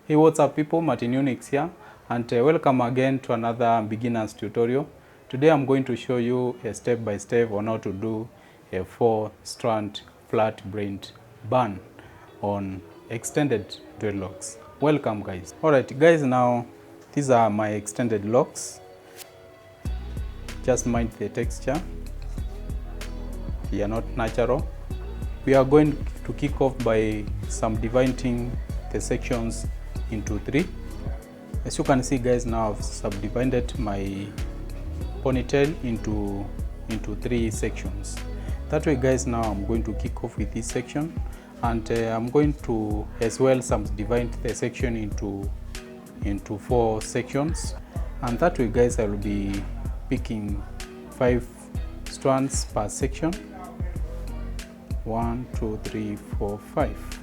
Hey, what's up people, Martin Unix here, and welcome again to another beginner's tutorial. Today I'm going to show you a step-by-step on how to do a 4-strand flat braid bun on extended dreadlocks. Welcome guys. Alright guys, now these are my extended locks. Just mind the texture. They are not natural. We are going to kick off by subdividing the sections into 3. As you can see guys, now I've subdivided my ponytail into 3 sections. That way guys, now I'm going to kick off with this section, and I'm going to as well subdivide the section into 4 sections, and that way guys, I will be picking 5 strands per section. 1, 2, 3, 4, 5.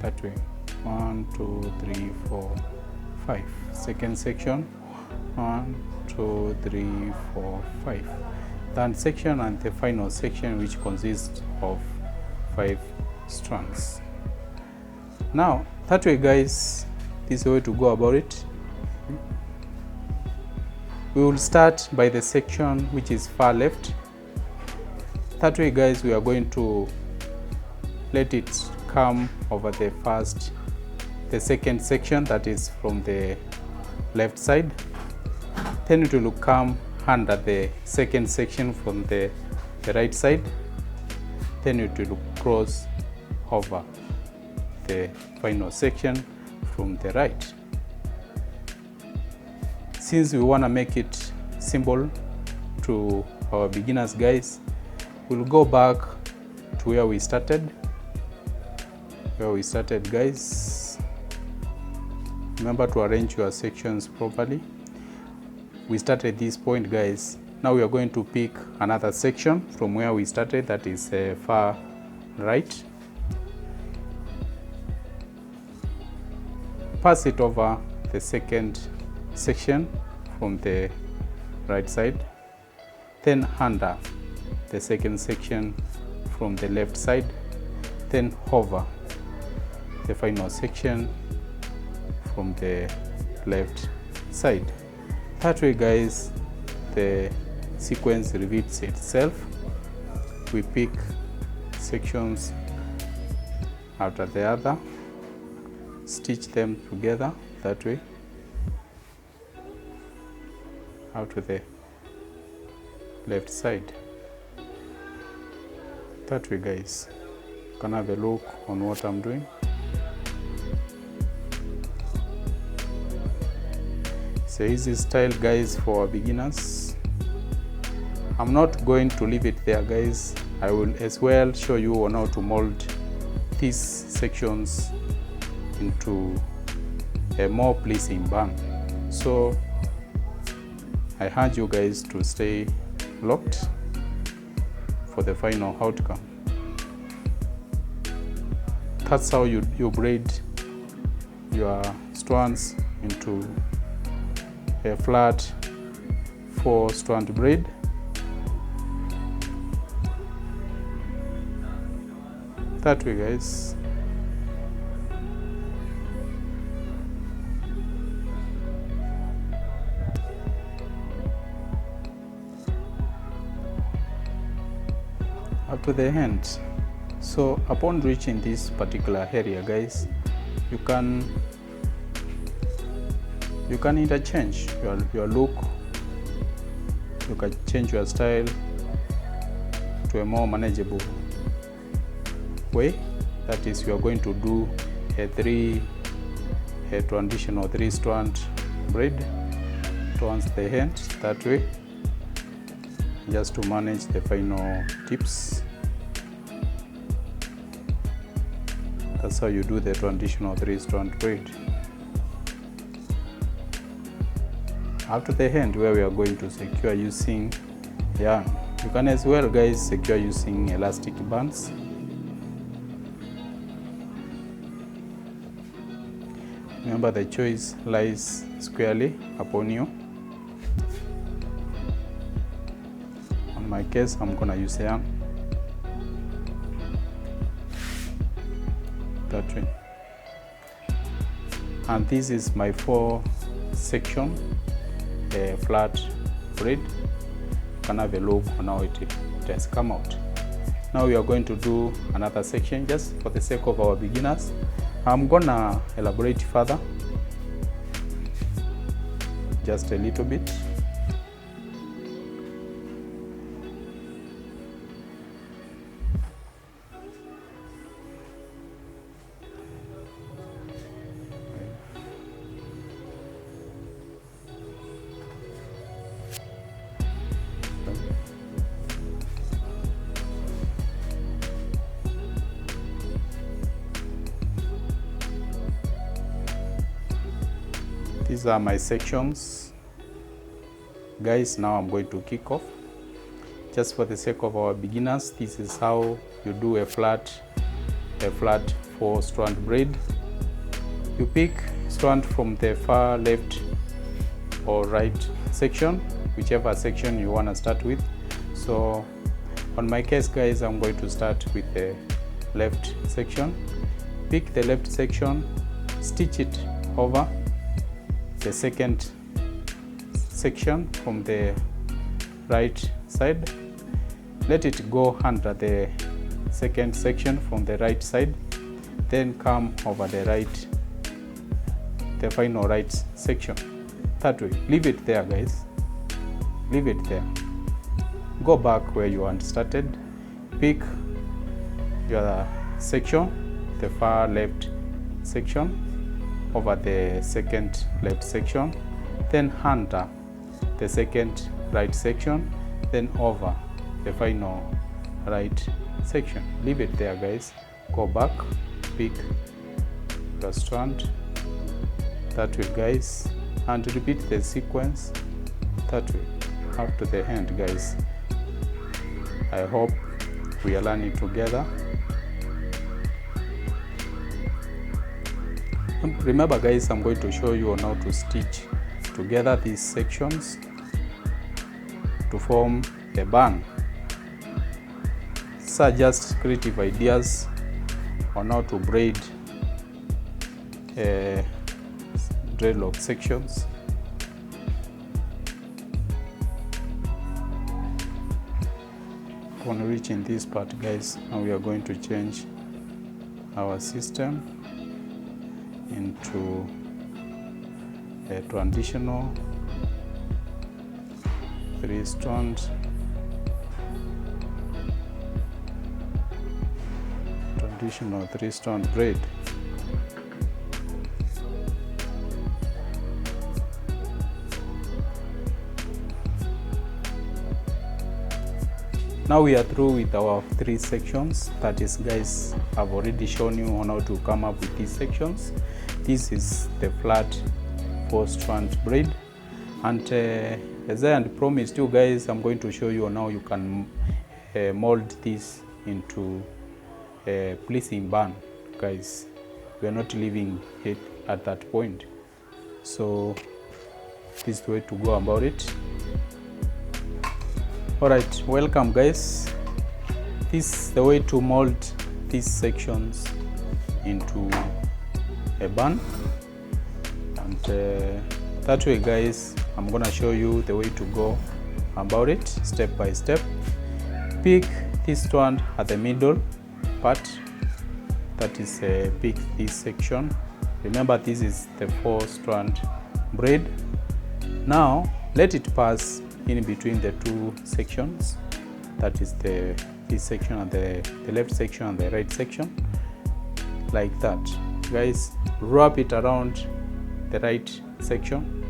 That way. 1, 2, 3, 4, 5. Second section. 1, 2, 3, 4, 5. Third section and the final section, which consists of 5 strands. Now, that way guys, this is the way to go about it. We will start by the section which is far left. That way guys, we are going to let it come over the second section, that is from the left side. Then it will come under the second section from the right side. Then it will cross over the final section from the right. Since we want to make it simple to our beginners guys, we'll go back to where we started. Guys, remember to arrange your sections properly. We started this point guys. Now we are going to pick another section from where we started, that is far right. Pass it over the second section from the right side, then under the second section from the left side, then hover the final section from the left side. That way guys, the sequence repeats itself. We pick sections after the other, stitch them together that way out to the left side. That way guys, you can have a look on what I'm doing. It's an easy style guys for beginners. I'm not going to leave it there guys. I will as well show you on how to mold these sections into a more pleasing bun. So I urge you guys to stay locked for the final outcome. That's how you braid your strands into a flat 4-strand braid. That way guys. Up to the end. So upon reaching this particular area guys, you can interchange your look. You can change your style to a more manageable way. That is, you are going to do a traditional 3-strand braid towards the end that way, just to manage the final tips. That's how you do the traditional 3-strand braid. After the end, where we are going to secure using yarn. You can as well guys secure using elastic bands. Remember, the choice lies squarely upon you. In my case, I'm gonna use yarn. That way. and this is my 4 section flat braid. You can have a look on how it has come out. Now we are going to do another section just for the sake of our beginners. I'm gonna elaborate further just a little bit. These are my sections, guys. Now I'm going to kick off. Just for the sake of our beginners, this is how you do a flat 4 strand braid. You pick strand from the far left or right section, whichever section you want to start with. So on my case, guys, I'm going to start with the left section. Pick the left section, stitch it over the second section from the right side. Let it go under the second section from the right side, then come over the final right section. That way, leave it there, guys, leave it there. Go back where you want started, pick your section, the far left section, over the second left section, then under the second right section, then over the final right section. Leave it there, guys. Go back, pick your strand that way, guys, and repeat the sequence that way up to the end, guys. I hope we are learning together. Remember, guys, I'm going to show you on how to stitch together these sections to form a bun. These are just creative ideas on how to braid dreadlock sections. Upon reaching this part, guys, now we are going to change our system into a traditional 3-strand braid. Now we are through with our 3 sections. That is, guys, I've already shown you on how to come up with these sections. This is the flat 4-strand braid, and as I had promised you guys, I'm going to show you on how you can mold this into a pleasing bun, guys. We are not leaving it at that point, so this is the way to go about it. Alright, welcome, guys. This is the way to mold these sections into a bun, and that way, guys, I'm gonna show you the way to go about it step by step. Pick this strand at the middle part, that is pick this section. Remember, this is the 4-strand braid. Now let it pass in between the 2 sections, that is this section and the left section and the right section, like that, guys. Wrap it around the right section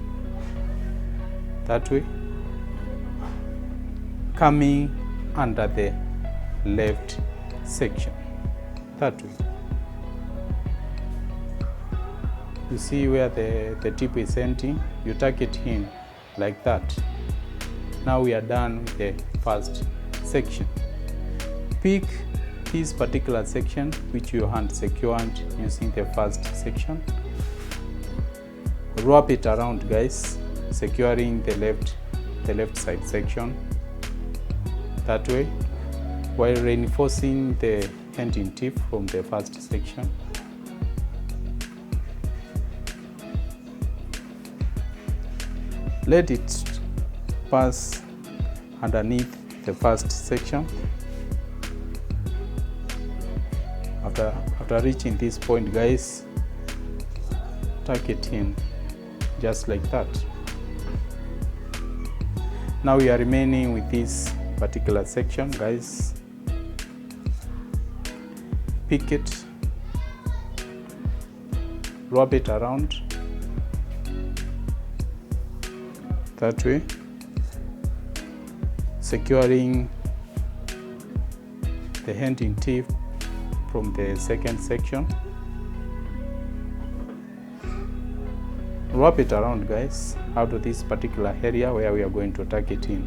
that way, coming under the left section that way. You see where the tip is ending, you tuck it in like that. Now we are done with the first section. Pick this particular section which you hand secured using the first section. Wrap it around, guys, securing the left side section that way, while reinforcing the ending tip from the first section. let it pass underneath the first section. After reaching this point, guys, tuck it in just like that. Now we are remaining with this particular section, guys. Pick it, wrap it around that way, securing the ending tip from the second section. Wrap it around, guys, out of this particular area where we are going to tuck it in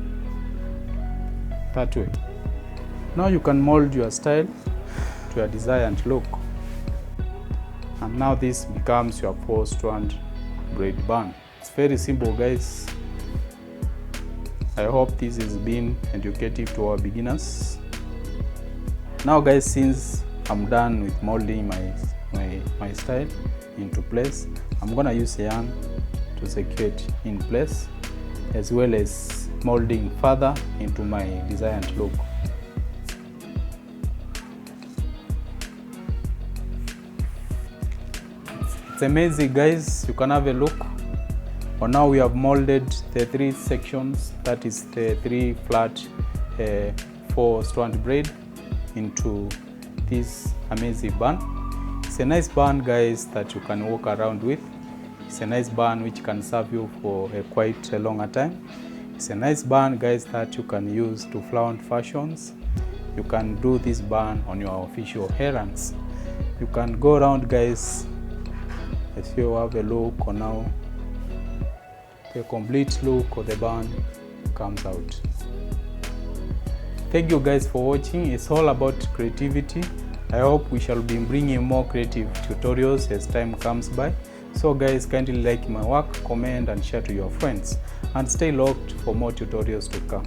that way. Now you can mold your style to your desired look, and now this becomes your 4-strand braid band. It's very simple, guys. I hope this has been educative to our beginners. Now, guys, since I'm done with molding my style into place, I'm gonna use yarn to secure it in place, as well as molding further into my desired look. It's amazing, guys. You can have a look. For now, we have molded the 3 sections, that is the 3 flat 4-strand braid, into this amazing band. It's a nice band, guys, that you can walk around with. It's a nice band which can serve you for quite a longer time. It's a nice band, guys, that you can use to flaunt fashions. You can do this band on your official errands. You can go around, guys, as you have a look on now. The complete look of the band comes out. Thank you, guys, for watching. It's all about creativity. I hope we shall be bringing more creative tutorials as time comes by. So, guys, kindly like my work, comment and share to your friends, and stay locked for more tutorials to come.